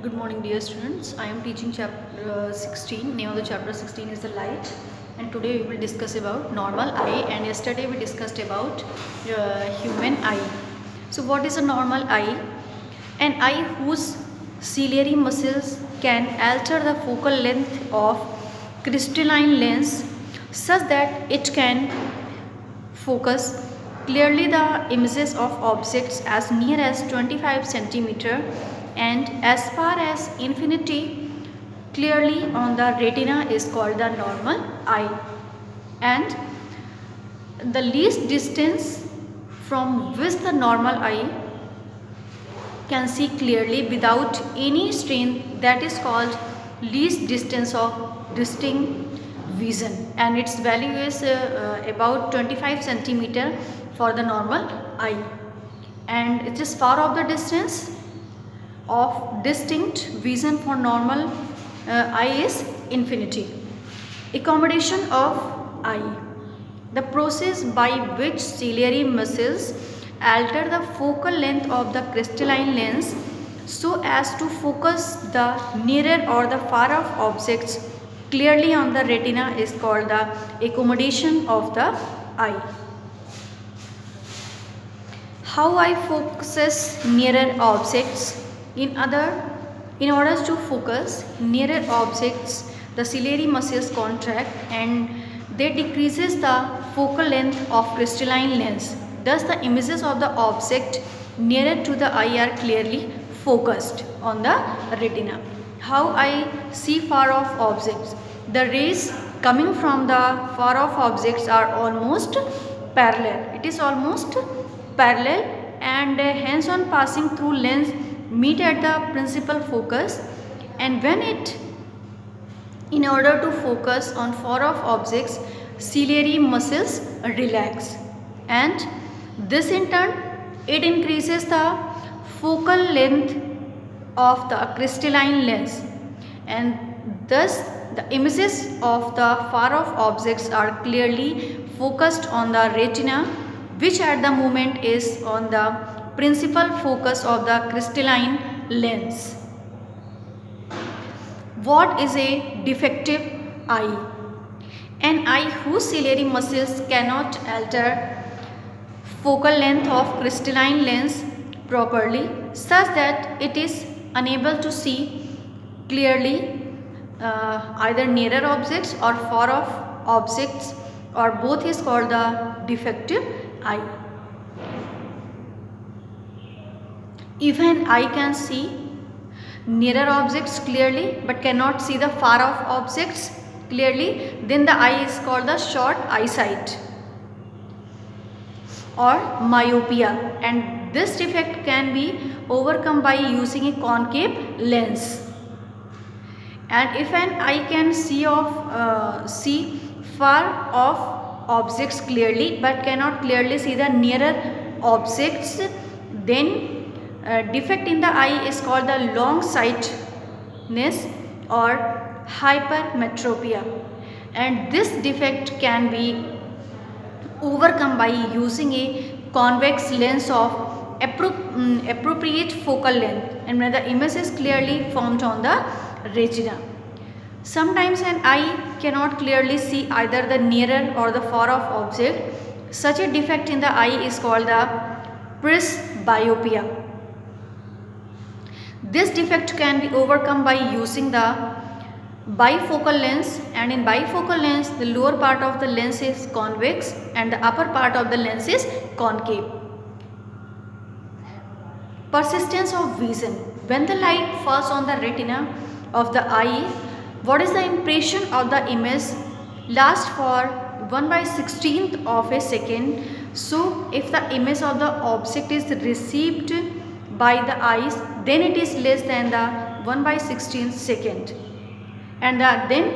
Good morning, dear students. I am teaching chapter 16. Name of the chapter 16 is the light, and today we will discuss about normal eye. And yesterday we discussed about human eye. So, what is a normal eye? An eye whose ciliary muscles can alter the focal length of crystalline lens such that it can focus clearly the images of objects as near as 25 centimeter and as far as infinity clearly on the retina is called the normal eye, and the least distance from which the normal eye can see clearly without any strain, that is called least distance of distinct vision, and its value is about 25 centimeter for the normal eye, and it is far of the distance of distinct vision for normal eye is infinity. Accommodation of eye. The process by which ciliary muscles alter the focal length of the crystalline lens so as to focus the nearer or the far off objects clearly on the retina is called the accommodation of the eye. How eye focuses nearer objects. In order to focus nearer objects, the ciliary muscles contract and they decreases the focal length of crystalline lens. Thus, the images of the object nearer to the eye are clearly focused on the retina. How I see far off objects. The rays coming from the far off objects are almost parallel. It is almost parallel, and hence on passing through lens meet at the principal focus, and when it in order to focus on far off objects, ciliary muscles relax, and this in turn it increases the focal length of the crystalline lens, and thus the images of the far off objects are clearly focused on the retina, which at the moment is on the principal focus of the crystalline lens. What is a defective eye? An eye whose ciliary muscles cannot alter focal length of crystalline lens properly such that it is unable to see clearly either nearer objects or far off objects, or both, is called the defective eye. If an eye can see nearer objects clearly but cannot see the far off objects clearly, then the eye is called the short eyesight or myopia, and this defect can be overcome by using a concave lens. And if an eye can see far off objects clearly but cannot clearly see the nearer objects, then defect in the eye is called the long sightedness or hypermetropia, and this defect can be overcome by using a convex lens of appropriate focal length, and when the image is clearly formed on the retina. Sometimes an eye cannot clearly see either the nearer or the far off object. Such a defect in the eye is called the presbyopia. This defect can be overcome by using the bifocal lens, and in bifocal lens the lower part of the lens is convex and the upper part of the lens is concave. Persistence of vision. When the light falls on the retina of the eye, what is the impression of the image lasts for 1/16th of a second. So if the image of the object is received by the eyes, then it is less than the 1/16th second, and then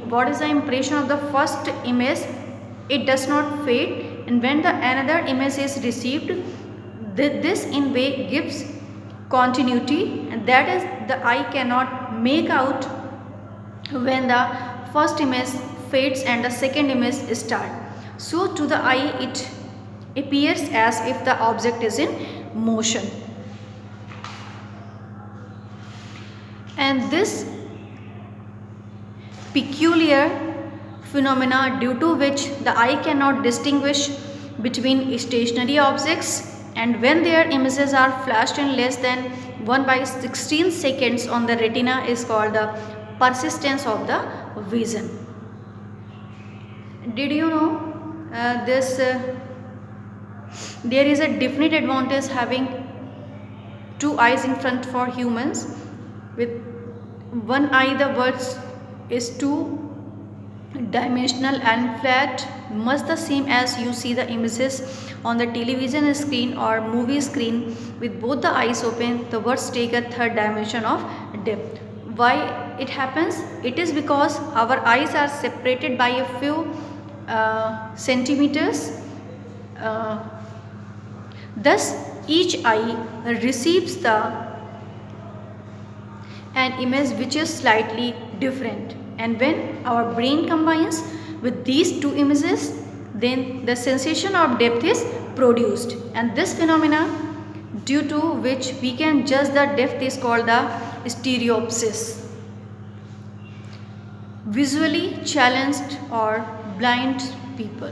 what is the impression of the first image? It does not fade, and when the another image is received, this in way gives continuity, and that is the eye cannot make out when the first image fades and the second image starts. So to the eye it appears as if the object is in motion. And this peculiar phenomena due to which the eye cannot distinguish between stationary objects, and when their images are flashed in less than 1/16 seconds on the retina is called the persistence of the vision. Did you know this? There is a definite advantage having two eyes in front for humans. With one eye the world is two dimensional and flat, much the same as you see the images on the television screen or movie screen. With both the eyes open, the words take a third dimension of depth. Why it happens? It is because our eyes are separated by a few centimeters. Thus each eye receives an image which is slightly different, and when our brain combines with these two images, then the sensation of depth is produced, and this phenomena due to which we can judge the depth is called the stereopsis. Visually challenged or blind people.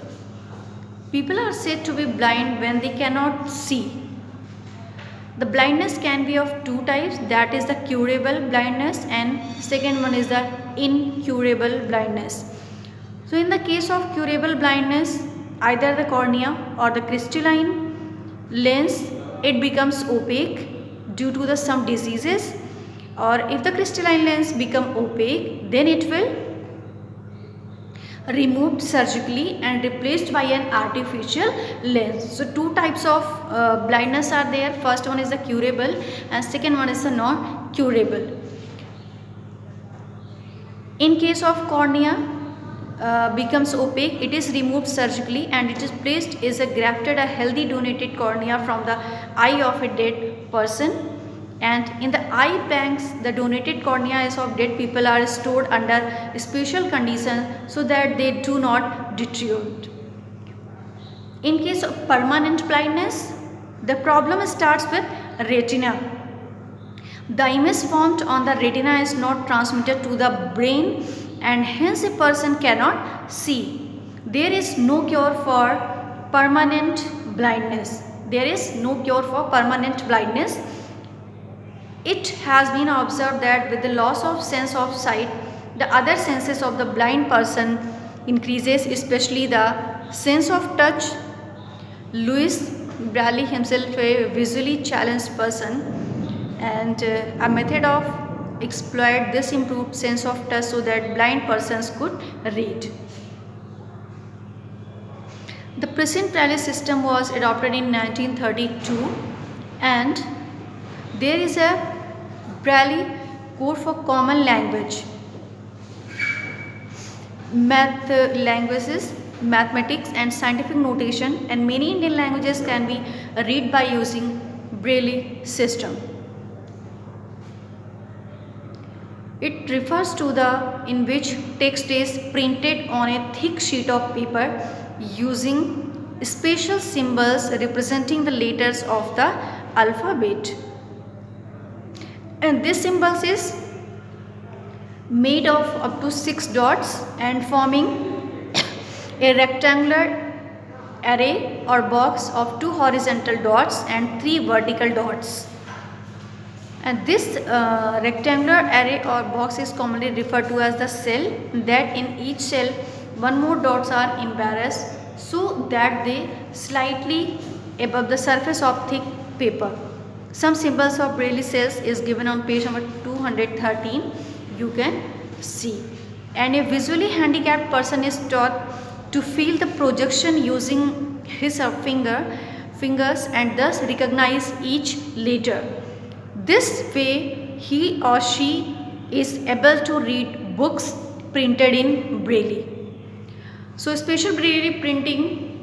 People are said to be blind when they cannot see. The blindness can be of two types, that is the curable blindness, and second one is the incurable blindness. So in the case of curable blindness, either the cornea or the crystalline lens, it becomes opaque due to some diseases, or if the crystalline lens become opaque, then it will removed surgically and replaced by an artificial lens. So two types of blindness are there. First one is the curable and second one is the non curable. In case of cornea becomes opaque, it is removed surgically and it is placed is a grafted a healthy donated cornea from the eye of a dead person. And in the eye banks, the donated corneas of dead people are stored under special conditions so that they do not deteriorate. In case of permanent blindness, the problem starts with retina. The image formed on the retina is not transmitted to the brain, and hence a person cannot see. There is no cure for permanent blindness. There is no cure for permanent blindness. It has been observed that with the loss of sense of sight, the other senses of the blind person increases, especially the sense of touch. Louis Braille himself a visually challenged person, and a method of exploit this improved sense of touch so that blind persons could read. The present Braille system was adopted in 1932, and there is a Braille code for common language, languages, mathematics and scientific notation, and many Indian languages can be read by using Braille system. It refers to the in which text is printed on a thick sheet of paper using special symbols representing the letters of the alphabet. And this symbols is made of up to 6 dots and forming a rectangular array or box of 2 horizontal dots and 3 vertical dots. And this rectangular array or box is commonly referred to as the cell, that in each cell one more dots are embarrassed so that they slightly above the surface of thick paper. Some symbols of Braille cells is given on page number 213. You can see. And a visually handicapped person is taught to feel the projection using his or fingers and thus recognize each letter. This way he or she is able to read books printed in Braille. So special Braille printing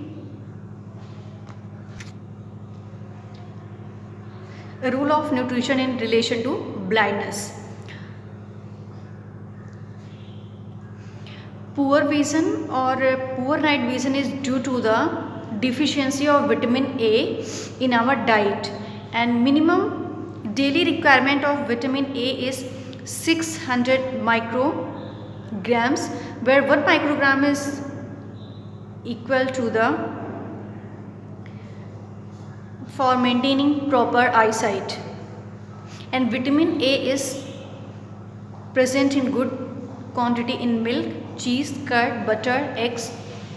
a rule of nutrition in relation to blindness. Poor vision or poor night vision is due to the deficiency of vitamin A in our diet, and minimum daily requirement of vitamin A is 600 micrograms, where 1 microgram is equal to the for maintaining proper eyesight. And vitamin A is present in good quantity in milk, cheese, curd, butter, eggs,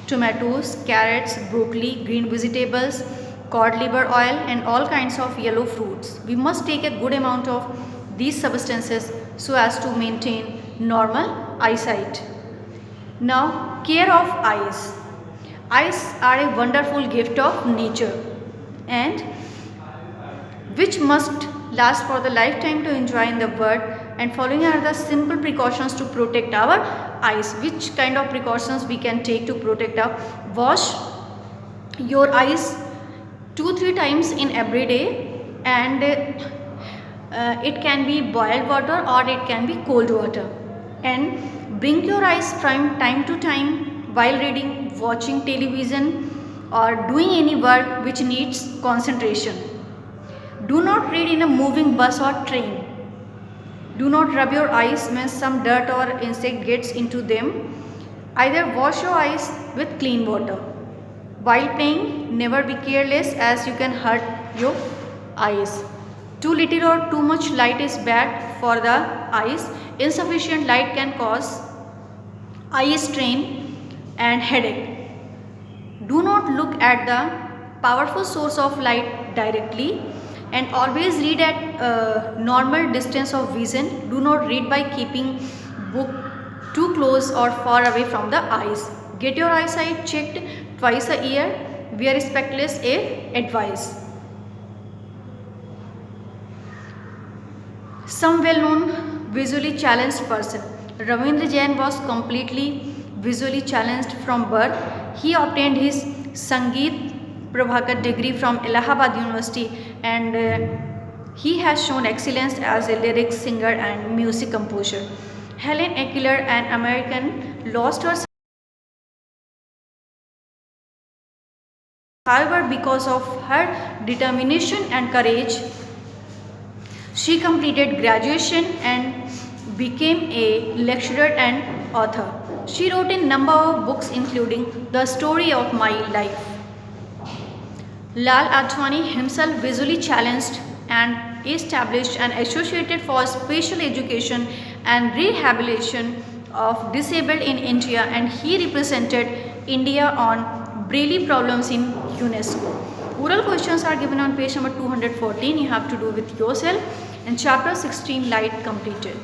tomatoes, carrots, broccoli, green vegetables, cod liver oil, and all kinds of yellow fruits. We must take a good amount of these substances so as to maintain normal eyesight. Now, care of eyes. Eyes are a wonderful gift of nature and which must last for the lifetime to enjoy in the world, and following are the simple precautions to protect our eyes. Which kind of precautions we can take to protect our? Wash your eyes 2-3 times in every day, and it can be boiled water or it can be cold water, and blink your eyes from time to time while reading, watching television or doing any work which needs concentration. Do not read in a moving bus or train. Do not rub your eyes when some dirt or insect gets into them. Either wash your eyes with clean water. While playing, never be careless as you can hurt your eyes. Too little or too much light is bad for the eyes. Insufficient light can cause eye strain and headache. Do not look at the powerful source of light directly, and always read at normal distance of vision. Do not read by keeping book too close or far away from the eyes. Get your eyesight checked twice a year. Wear spectacles if advised. Some well-known visually challenged person. Ravindra Jain was completely visually challenged from birth. He obtained his Sangeet Prabhakar degree from Allahabad University, and he has shown excellence as a lyric singer and music composer. Helen Keller, an American, lost her sight. However, because of her determination and courage, she completed graduation and became a lecturer and author. She wrote a number of books including The Story of My Life. Lal Advani, himself visually challenged and established an association for special education and rehabilitation of disabled in India, and he represented India on Braille problems in UNESCO. Oral questions are given on page number 214. You have to do with yourself, and chapter 16 light completed.